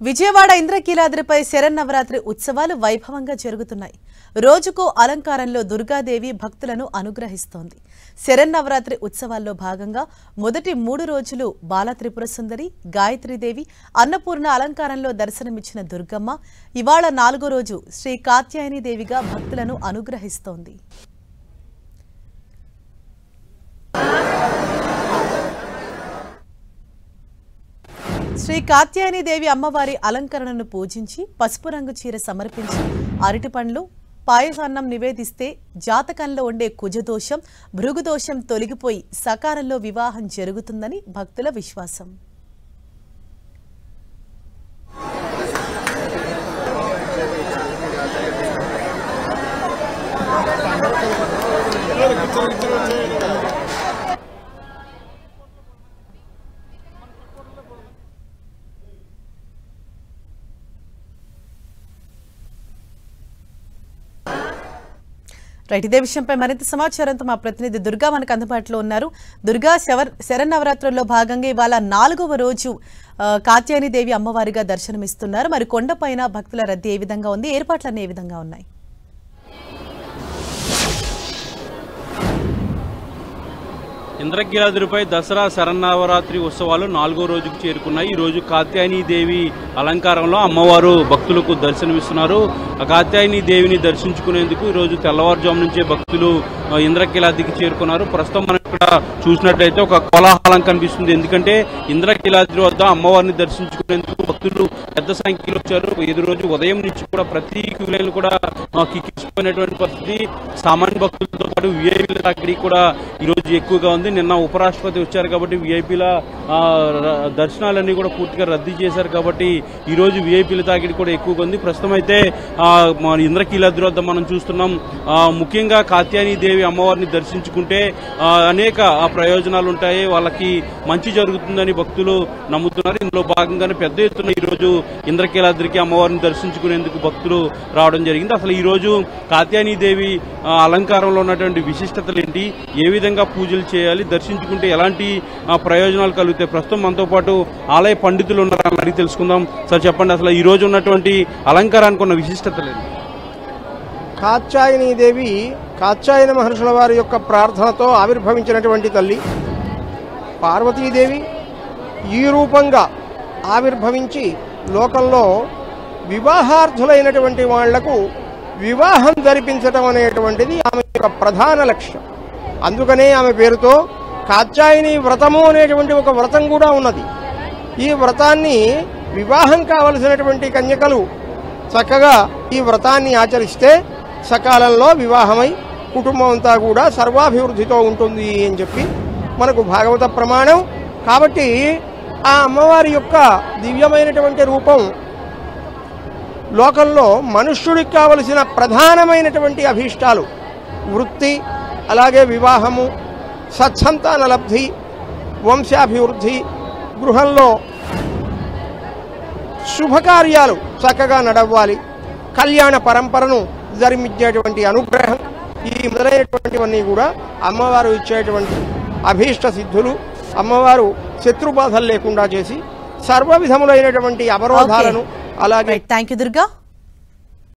విజయవాడ ఇంద్రకీలాద్రిపై శరన్నవరాత్రి ఉత్సవాలు వైభవంగా జరుగుతున్నాయి. రోజుకో అలంకారంలో దుర్గాదేవి భక్తులను అనుగ్రహిస్తోంది. శరన్నవరాత్రి ఉత్సవాల్లో భాగంగా మొదటి 3 రోజులు బాల త్రిపుర సుందరి, గాయత్రీదేవి, అన్నపూర్ణ అలంకారంలో దర్శనమిచ్చిన దుర్గమ్మ ఇవాళ 4వ రోజు శ్రీ కాత్యాయనీదేవిగా భక్తులను అనుగ్రహిస్తోంది. శ్రీ కాత్యాయనీదేవి అమ్మవారి అలంకరణను పూజించి పసుపు రంగు చీర సమర్పించి అరటిపండ్లు, పాయసాన్నం నివేదిస్తే జాతకంలో ఉండే కుజదోషం, భృగుదోషం తొలగిపోయి సకాలంలో వివాహం జరుగుతుందని భక్తుల విశ్వాసం. రైట్, ఇదే విషయంపై మరింత సమాచారంతో మా ప్రతినిధి దుర్గా మనకు అందుబాటులో ఉన్నారు. దుర్గా, శరన్నవరాత్రుల్లో భాగంగా ఇవాళ 4వ రోజు కాత్యాయనీదేవి అమ్మవారిగా దర్శనమిస్తున్నారు. మరి కొండపైన భక్తుల రద్దీ ఏ విధంగా ఉంది, ఏర్పాట్లన్నీ ఏ విధంగా ఉన్నాయి? ఇంద్రకీలాద్రిపై దసరా శరన్నవరాత్రి ఉత్సవాలు 4వ రోజుకు చేరుకున్నాయి. ఈ రోజు కాత్యాయనీదేవి అలంకారంలో అమ్మవారు భక్తులకు దర్శనమిస్తున్నారు. ఆ కాత్యాయనీదేవిని దర్శించుకునేందుకు ఈ రోజు తెల్లవారుజాము నుంచే భక్తులు ఇంద్రకీలాద్రికి చేరుకున్నారు. ప్రస్తుతం మనం ఇక్కడ చూసినట్లయితే ఒక కోలాహలం కనిపిస్తుంది. ఎందుకంటే ఇంద్రకీలాద్రి వద్ద అమ్మవారిని దర్శించుకునేందుకు భక్తులు పెద్ద సంఖ్యలో వచ్చారు. ఈ రోజు ఉదయం నుంచి కూడా ప్రతి క్యూలైన్లు కూడా కిక్కిసిపోయినటువంటి పరిస్థితి. సామాన్య భక్తులతో పాటు విఐపీల తాకిడి కూడా ఈ రోజు ఎక్కువగా ఉంది. నిన్న ఉపరాష్ట్రపతి వచ్చారు కాబట్టి విఐపీల దర్శనాలన్నీ కూడా పూర్తిగా రద్దు చేశారు కాబట్టి ఈ రోజు విఐపీల తాకిడి కూడా ఎక్కువగా ఉంది. ప్రస్తుతం అయితే ఇంద్రకీలాద్రి వద్ద మనం చూస్తున్నాం. ముఖ్యంగా కాత్యాయనీదేవి అమ్మవారిని దర్శించుకుంటే అనేక ప్రయోజనాలు ఉంటాయి, వాళ్ళకి మంచి జరుగుతుందని భక్తులు నమ్ముతున్నారు. ఇందులో భాగంగానే పెద్ద ఎత్తున ఈ రోజు ఇంద్రకీలాద్రికి అమ్మవారిని దర్శించుకునేందుకు భక్తులు రావడం జరిగింది. అసలు ఈ రోజు కాత్యాయనీదేవి అలంకారంలో ఉన్నటువంటి విశిష్టతలు ఏంటి, ఏ విధంగా పూజలు చేయాలి, దర్శించుకుంటే ఎలాంటి ప్రయోజనాలు కలుగుతాయి, ప్రస్తుతం మనతో పాటు ఆలయ పండితులు ఉన్నారని అడిగి తెలుసుకుందాం. సార్ చెప్పండి, అసలు ఈ రోజు ఉన్నటువంటి అలంకారానికి ఉన్న విశిష్టతలు ఏంటి? కాత్యాయనీదేవి కాత్యాయన మహర్షుల వారి యొక్క ప్రార్థనతో ఆవిర్భవించినటువంటి తల్లి. పార్వతీదేవి ఈ రూపంగా ఆవిర్భవించి లోకంలో వివాహార్థులైనటువంటి వాళ్లకు వివాహం జరిపించడం అనేటువంటిది ఆమె యొక్క ప్రధాన లక్ష్యం. అందుకనే ఆమె పేరుతో కాత్యాయని వ్రతము అనేటువంటి ఒక వ్రతం కూడా ఉన్నది. ఈ వ్రతాన్ని వివాహం కావలసినటువంటి కన్యకలు చక్కగా ఈ వ్రతాన్ని ఆచరిస్తే సకాలంలో వివాహమై కుటుంబం అంతా కూడా సర్వాభివృద్ధితో ఉంటుంది అని చెప్పి మనకు భాగవత ప్రమాణం. కాబట్టి ఆ అమ్మవారి యొక్క దివ్యమైనటువంటి రూపం లోకంలో మనుష్యుడికి కావలసిన ప్రధానమైనటువంటి అభీష్టాలు, వృత్తి, అలాగే వివాహము, సత్సంతాన లబ్ధి, వంశాభివృద్ధి, గృహంలో శుభకార్యాలు చక్కగా నడవాలి, కళ్యాణ పరంపరను జరిమించేటువంటి అనుగ్రహం, ఈ మొదలైనటువంటివన్నీ కూడా అమ్మవారు ఇచ్చేటువంటి అభీష్ట సిద్ధులు. అమ్మవారు శత్రుబాధలు లేకుండా చేసి సర్వ విధములైనటువంటి అవరోధాలను అలాగే. థాంక్యూ దుర్గా.